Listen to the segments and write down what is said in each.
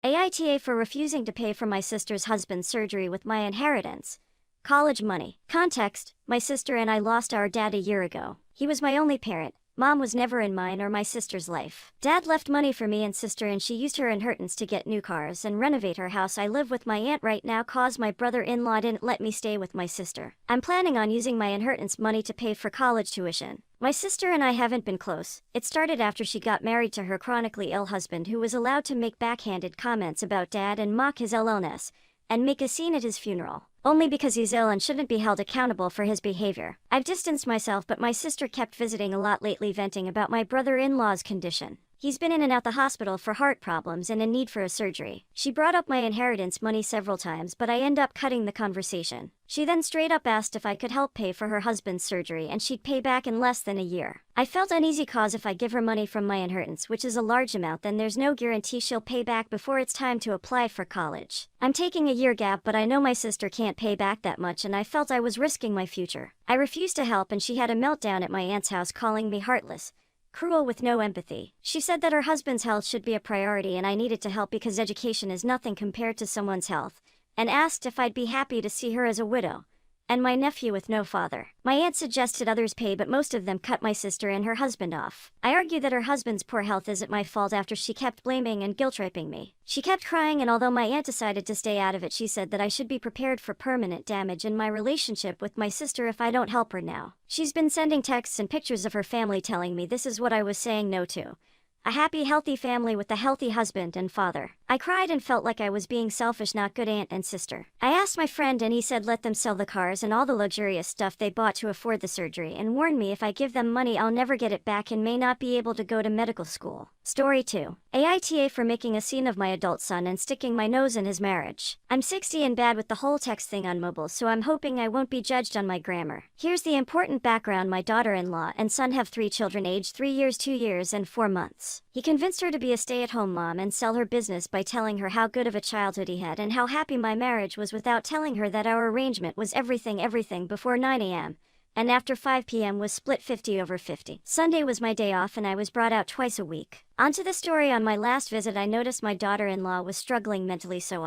AITA for refusing to pay for my sister's husband's surgery with my inheritance. College money. Context: my sister and I lost our dad a year ago. He was my only parent. Mom was never in mine or my sister's life. Dad left money for me and sister, and she used her inheritance to get new cars and renovate her house. I live with my aunt right now cause my brother-in-law didn't let me stay with my sister. I'm planning on using my inheritance money to pay for college tuition. My sister and I haven't been close. It started after she got married to her chronically ill husband, who was allowed to make backhanded comments about Dad and mock his illness, and make a scene at his funeral, only because he's ill and shouldn't be held accountable for his behavior. I've distanced myself, but my sister kept visiting a lot lately, venting about my brother-in-law's condition. He's been in and out the hospital for heart problems and in need for a surgery. She brought up my inheritance money several times, but I end up cutting the conversation. She then straight up asked if I could help pay for her husband's surgery, and she'd pay back in less than a year. I felt uneasy cause if I give her money from my inheritance, which is a large amount, then there's no guarantee she'll pay back before it's time to apply for college. I'm taking a year gap, but I know my sister can't pay back that much, and I felt I was risking my future. I refused to help, and she had a meltdown at my aunt's house, calling me heartless, cruel, with no empathy. She said that her husband's health should be a priority and I needed to help because education is nothing compared to someone's health, and asked if I'd be happy to see her as a widow, and my nephew with no father. My aunt suggested others pay, but most of them cut my sister and her husband off. I argued that her husband's poor health isn't my fault after she kept blaming and guilt-tripping me. She kept crying, and although my aunt decided to stay out of it, she said that I should be prepared for permanent damage in my relationship with my sister if I don't help her now. She's been sending texts and pictures of her family telling me this is what I was saying no to: a happy, healthy family with a healthy husband and father. I cried and felt like I was being selfish, not good aunt and sister. I asked my friend, and he said let them sell the cars and all the luxurious stuff they bought to afford the surgery, and warned me if I give them money I'll never get it back and may not be able to go to medical school. Story 2. AITA for making a scene of my adult son and sticking my nose in his marriage. I'm 60 and bad with the whole text thing on mobile, so I'm hoping I won't be judged on my grammar. Here's the important background. My daughter-in-law and son have 3 children aged 3 years, 2 years, and 4 months. He convinced her to be a stay-at-home mom and sell her business by telling her how good of a childhood he had and how happy my marriage was, without telling her that our arrangement was everything before 9 a.m. and after 5 p.m. was split 50/50. Sunday was my day off and I was brought out twice a week. Onto the story. On my last visit I noticed my daughter-in-law was struggling mentally, so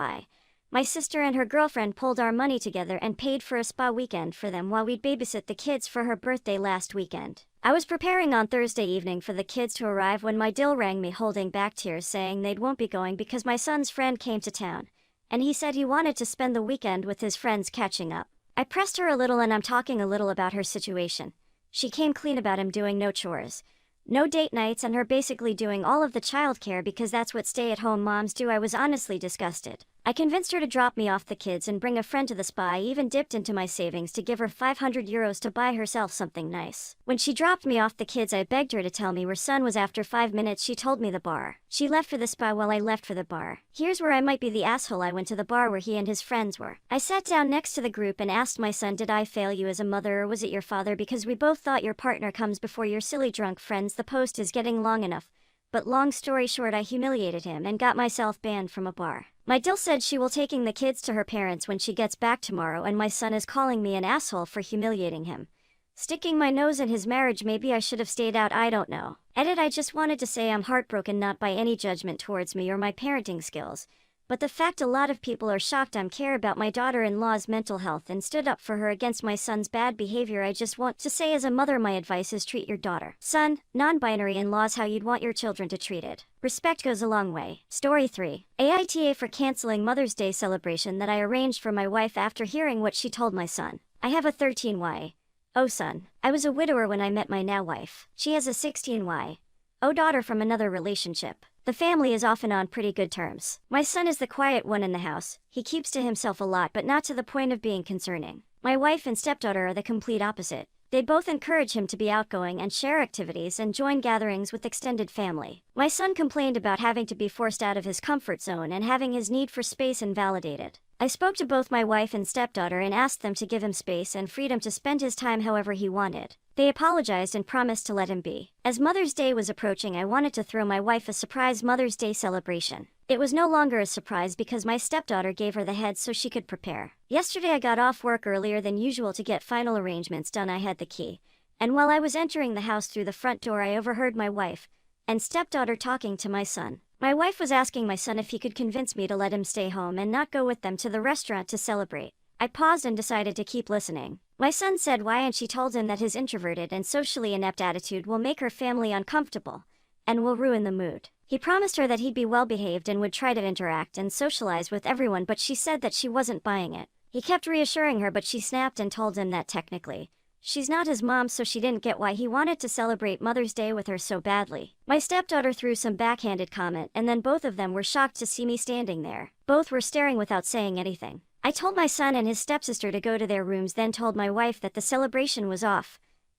my sister and her girlfriend pulled our money together and paid for a spa weekend for them while we'd babysit the kids for her birthday last weekend. I was preparing on Thursday evening for the kids to arrive when my dill rang me holding back tears, saying they won't be going because my son's friend came to town, and he said he wanted to spend the weekend with his friends catching up. I pressed her a little and I'm talking a little about her situation. She came clean about him doing no chores, no date nights, and her basically doing all of the childcare because that's what stay-at-home moms do. I was honestly disgusted. I convinced her to drop me off the kids and bring a friend to the spa. I even dipped into my savings to give her 500 euros to buy herself something nice. When she dropped me off the kids, I begged her to tell me where son was. After 5 minutes she told me the bar. She left for the spa while I left for the bar. Here's where I might be the asshole. I went to the bar where he and his friends were. I sat down next to the group and asked my son, did I fail you as a mother or was it your father, because we both thought your partner comes before your silly drunk friends. The post is getting long enough, but long story short, I humiliated him and got myself banned from a bar. My dill said she will taking the kids to her parents when she gets back tomorrow, and my son is calling me an asshole for humiliating him, sticking my nose in his marriage. Maybe I should have stayed out, I don't know. Edit. I just wanted to say I'm heartbroken, not by any judgment towards me or my parenting skills, but the fact a lot of people are shocked I care about my daughter-in-law's mental health and stood up for her against my son's bad behavior. I just want to say, as a mother, my advice is treat your daughter, son, non-binary in-laws how you'd want your children to treat it. Respect goes a long way. Story 3. AITA for canceling Mother's Day celebration that I arranged for my wife after hearing what she told my son. I have a 13-year-old son. I was a widower when I met my now wife. She has a 16-year-old daughter from another relationship. The family is often on pretty good terms. My son is the quiet one in the house. He keeps to himself a lot, but not to the point of being concerning. My wife and stepdaughter are the complete opposite. They both encourage him to be outgoing and share activities and join gatherings with extended family. My son complained about having to be forced out of his comfort zone and having his need for space invalidated. I spoke to both my wife and stepdaughter and asked them to give him space and freedom to spend his time however he wanted. They apologized and promised to let him be. As Mother's Day was approaching, I wanted to throw my wife a surprise Mother's Day celebration. It was no longer a surprise because my stepdaughter gave her the heads so she could prepare. Yesterday I got off work earlier than usual to get final arrangements done. I had the key, and while I was entering the house through the front door I overheard my wife and stepdaughter talking to my son. My wife was asking my son if he could convince me to let him stay home and not go with them to the restaurant to celebrate. I paused and decided to keep listening. My son said why, and she told him that his introverted and socially inept attitude will make her family uncomfortable and will ruin the mood. He promised her that he'd be well behaved and would try to interact and socialize with everyone, but she said that she wasn't buying it. He kept reassuring her, but she snapped and told him that technically she's not his mom, so she didn't get why he wanted to celebrate Mother's Day with her so badly. My stepdaughter threw some backhanded comment, and then both of them were shocked to see me standing there. Both were staring without saying anything. I told my son and his stepsister to go to their rooms, then told my wife that the celebration was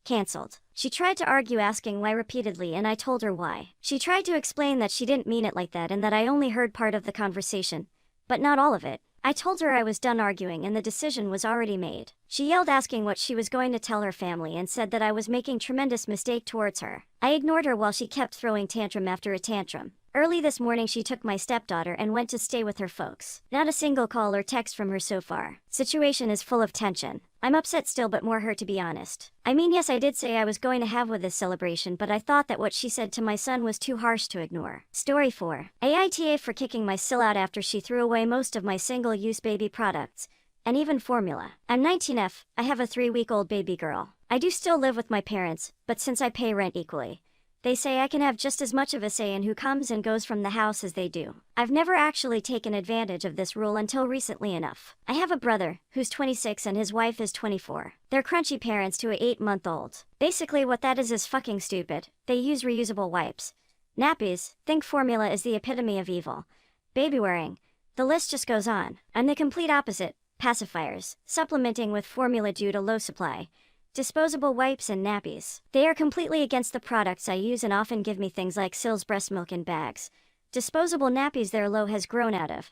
cancelled. She tried to argue, asking why repeatedly, and I told her why. She tried to explain that she didn't mean it like that and that I only heard part of the conversation, but not all of it. I told her I was done arguing and the decision was already made. She yelled, asking what she was going to tell her family, and said that I was making tremendous mistake towards her. I ignored her while she kept throwing tantrum after a tantrum. Early this morning she took my stepdaughter and went to stay with her folks. Not a single call or text from her so far. Situation is full of tension. I'm upset still, but more hurt, to be honest. I mean, yes, I did say I was going to have with this celebration, but I thought that what she said to my son was too harsh to ignore. Story 4. AITA for kicking my sil out after she threw away most of my single-use baby products, and even formula. I'm 19F, I have a 3-week-old baby girl. I do still live with my parents, but since I pay rent equally, they say I can have just as much of a say in who comes and goes from the house as they do. I've never actually taken advantage of this rule until recently enough. I have a brother, who's 26, and his wife is 24. They're crunchy parents to a 8-month-old. Basically what that is fucking stupid. They use reusable wipes. Nappies, think formula is the epitome of evil. Baby wearing. The list just goes on. I'm the complete opposite. Pacifiers, supplementing with formula due to low supply. Disposable wipes and nappies. They are completely against the products I use and often give me things like Sil's breast milk in bags. Disposable nappies their low has grown out of,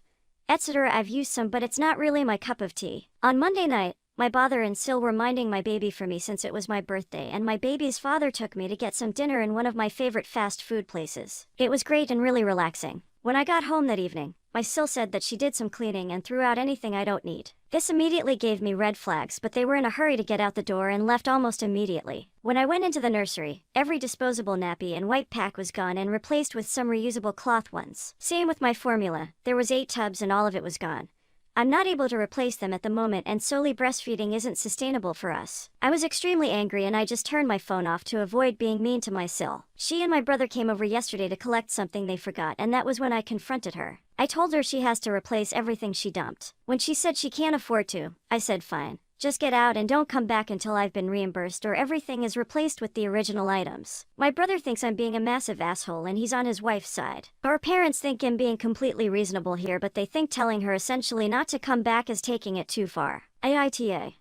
etc. I've used some, but it's not really my cup of tea. On Monday night, my father and Sil were minding my baby for me since it was my birthday, and my baby's father took me to get some dinner in one of my favorite fast food places. It was great and really relaxing. When I got home that evening, my Sil said that she did some cleaning and threw out anything I don't need. This immediately gave me red flags, but they were in a hurry to get out the door and left almost immediately. When I went into the nursery, every disposable nappy and wipe pack was gone and replaced with some reusable cloth ones. Same with my formula, there was 8 tubs and all of it was gone. I'm not able to replace them at the moment, and solely breastfeeding isn't sustainable for us. I was extremely angry and I just turned my phone off to avoid being mean to my Sil. She and my brother came over yesterday to collect something they forgot, and that was when I confronted her. I told her she has to replace everything she dumped. When she said she can't afford to, I said fine. Just get out and don't come back until I've been reimbursed or everything is replaced with the original items. My brother thinks I'm being a massive asshole and he's on his wife's side. Our parents think I'm being completely reasonable here, but they think telling her essentially not to come back is taking it too far. AITA.